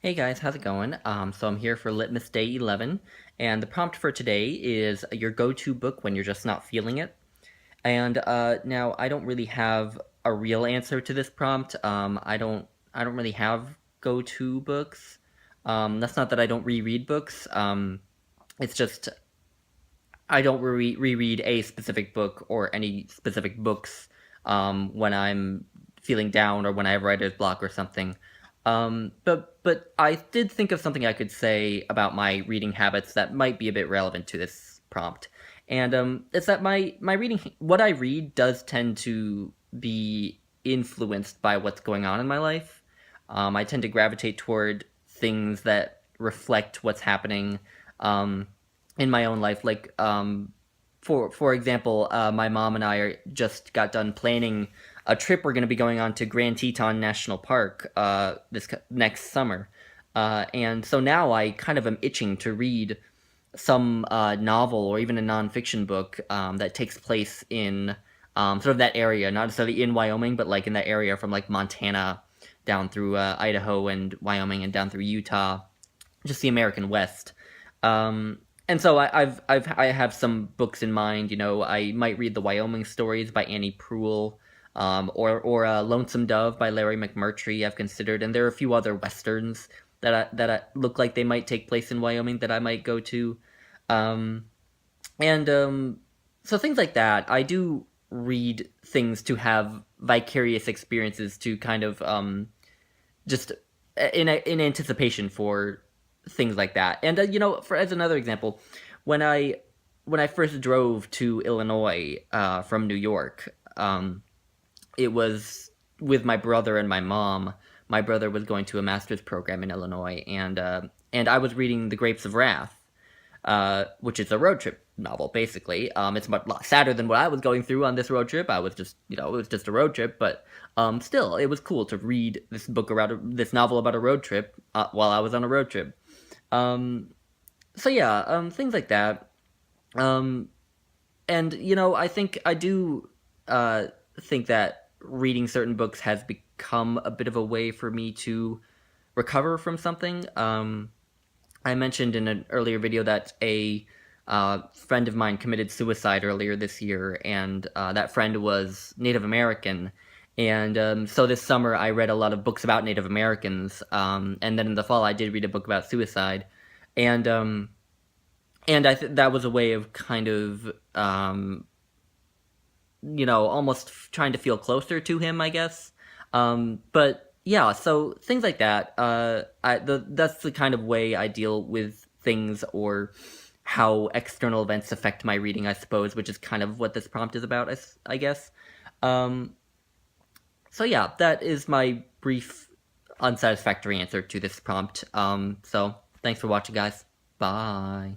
Hey guys, how's it going? So I'm here for Litmus Day 11, and the prompt for today is your go-to book when you're just not feeling it. And now I don't really have a real answer to this prompt. I don't really have go-to books. That's not that I don't reread books. It's just I don't reread a specific book or any specific books when I'm feeling down or when I have writer's block or something. But I did think of something I could say about my reading habits that might be a bit relevant to this prompt, and it's that my reading what I read does tend to be influenced by what's going on in my life. I tend to gravitate toward things that reflect what's happening. In my own life. For example, my mom and just got done planning a trip we're going to be going on to Grand Teton National Park this next summer, and so now I kind of am itching to read some novel or even a nonfiction book that takes place in sort of that area, not necessarily in Wyoming, but like in that area from like Montana down through Idaho and Wyoming and down through Utah, just the American West. Um, and so I have some books in mind. You know, I might read the Wyoming Stories by Annie Proulx, or Lonesome Dove by Larry McMurtry. I've considered, and there are a few other westerns that look like they might take place in Wyoming that I might go to, um, and so things like that. I do read things to have vicarious experiences to kind of just in anticipation for things like that. And for as another example, when I when I first drove to Illinois from New York, it was with my brother and my mom. My brother was going to a master's program in Illinois, and I was reading The Grapes of Wrath, which is a road trip novel, basically. It's much sadder than what I was going through on this road trip. I was just, it was just a road trip, but still, it was cool to read this novel about a road trip while I was on a road trip. Um, so yeah, things like that. Um, and I think I do think that reading certain books has become a bit of a way for me to recover from something. I mentioned in an earlier video that a friend of mine committed suicide earlier this year, and that friend was Native American. And so this summer I read a lot of books about Native Americans, and then in the fall I did read a book about suicide, and that was a way of kind of almost trying to feel closer to him, I guess. But yeah, so things like that. That's the kind of way I deal with things, or how external events affect my reading, I suppose, which is kind of what this prompt is about, I guess. Um, so yeah, that is my brief, unsatisfactory answer to this prompt. So thanks for watching, guys. Bye.